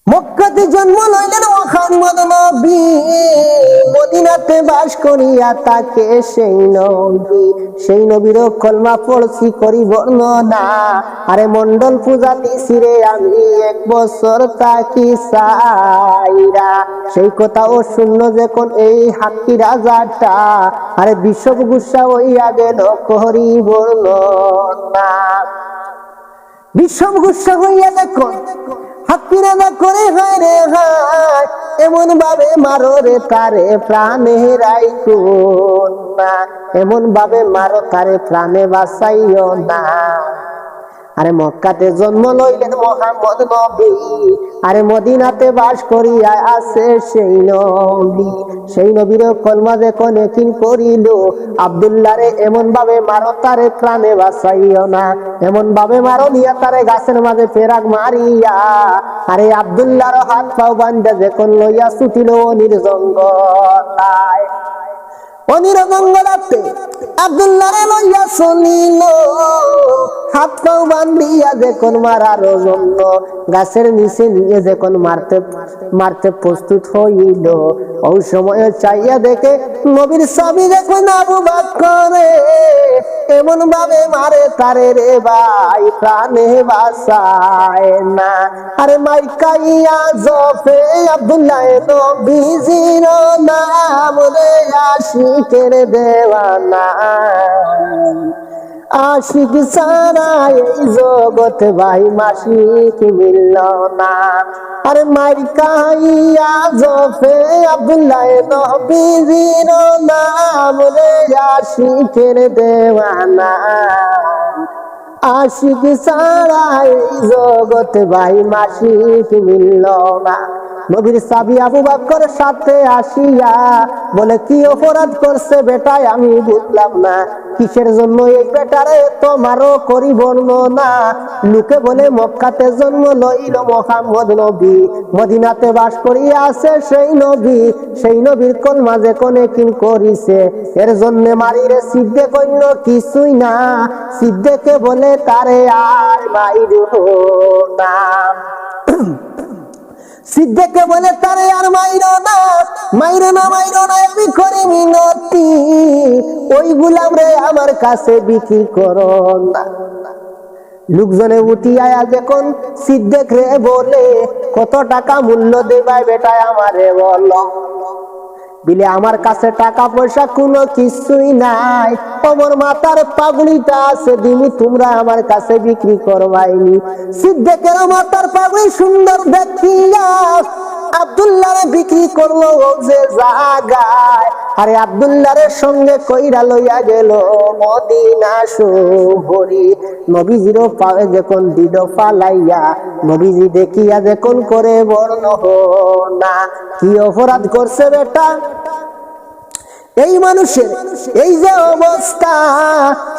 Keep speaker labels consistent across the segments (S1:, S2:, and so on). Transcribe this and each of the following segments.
S1: মক্কাতে জন্ম লইলেন মুহাম্মদ নবী, মদিনাতে বাস করিয়া তাকে সেই নবীর কলমা পড়ছি করি বর্ণনা। আরে মন্ডল পূজা দিছি রে আমি 1 বছর তাকি সাইরা, সেই কথা ও শূন্য যখন এই হাক্কি রাজাটা, আরে বিষম গুসা হইয়া গেল করি বর্ণনা। বিষম গুসা হইয়া দেখুন হাক্কি রাজা করে হায় রে হায়, এমন ভাবে মারো রে তারে প্রাণে রাইখো না, এমন ভাবে মারো তারে প্রাণে বাঁচাইও না। আরে মক্কাতে জন্ম লইলেন মুহাম্মদ নবী, আরে মদিনাতে বাস করিয়া আছে সেই নবীর কলমা যখন একিন করিল, আব্দুল্লাহ রে এমন ভাবে মারো তারে প্রাণে বাঁচাইও না, এমন ভাবে মারো নিয়া তারে গাছের মাঝে ফেরাক মারিয়া, আরে আব্দুল্লাহর হাত পাও বান্ধা যখন লইয়া ছুটিল অনির জঙ্গলায়, অনির জঙ্গলাতে আব্দুল্লাহরে লইয়া চলিল, হাত পাও বান্ধিয়া যখন মারার জন্য গাছের নিচে নিয়ে যখন মারতে প্রস্তুত হইল, ওই সময় চাইয়া দেখে নবীর সাবি যখন আবু বকর এমন ভাবে মারে তারে রে ভাই প্রাণে বাঁচায় না। আরে মাইকাইয়া জফে আব্দুল্লাহ নবীজির নাম রে আশিকের দেওয়ানা, আশিক সারা এই জগৎ ভাই মাসিক মিলল না। আরে মাইকাইয়া জফে আব্দুল্লাহ নবীজির নাম রে আশিকের দেওয়ানা, আশিক সারা এই জগৎ ভাই মাসিক মিলল না। নবীর সাবি আবু বকর সাথে আসিয়া বলে, কি অপরাধ করছে বেটায় আমি বুঝলাম না, কিসের জন্য এই বেটারে তোমারও করি বর্ণনা। লোকে বলে মক্কাতে জন্ম লইল মুহাম্মদ নবী, মদিনাতে বাস করিয়া আছে সেই নবীর কলমা যে কোনে কিন করিছে, এর জন্য মারিরে সিদ্ধে কইল কিছুই না, সিদ্ধেকে বলে তারে আর মাইরো না, সিদ্ধেকে বলে তারে আর মাইরো না, আমি করি মিনতি, ওই গুলাম রে আমার কাছে বিক্রি করো না। লোকজনে উঠিয়া যখন সিদ্ধেক রে বলে, কত টাকা মূল্য দেবাই বেটায় আমারে বলো, বিলে আমার কাছে টাকা পয়সা কোনো কিছুই নাই, আমার মাথার পাগড়িটা আছে দিনি তোমরা আমার কাছে বিক্রি করবাইনি। সিদ্ধেকের মাথার পাগড়ি সুন্দর দেখিয়া আব্দুল্লাহরে বিক্রি করলো যে জায়গায়, আরে আব্দুল্লাহরের সঙ্গে কইরা লইয়া গেল মদিনা শহরে। নবীজির পায়ে যখন দিল পালাইয়া, নবীজি দেখিয়া যখন করে বর্ণনা, কি অপরাধ করছে বেটা এই মানুষের এই যে অবস্থা,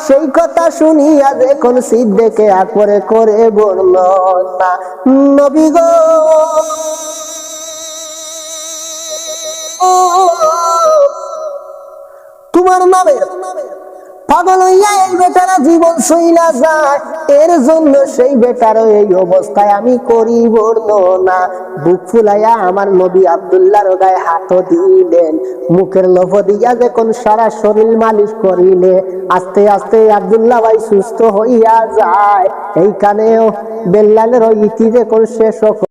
S1: সেই কথা শুনিয়া যখন সিদ্ধেকে আকরে করে বর্ণনা, নবী গো তোমার নামে পাগল হইয়া এই বেটারা জীবন সইলা যায়, এর জন্য সেই বেটার এই অবস্থায় আমি করি বর্ণনা। বুক ফুলাইয়া আমার নবী আব্দুল্লাহর গায়ে হাত দিলেন, মুখের লোভ দিয়া যখন সারা শরীর মালিশ করিলে, আস্তে আস্তে আব্দুল্লাহ ভাই সুস্থ হইয়া যায়। এইখানেও বেল্লালের ইতি যখন শেষ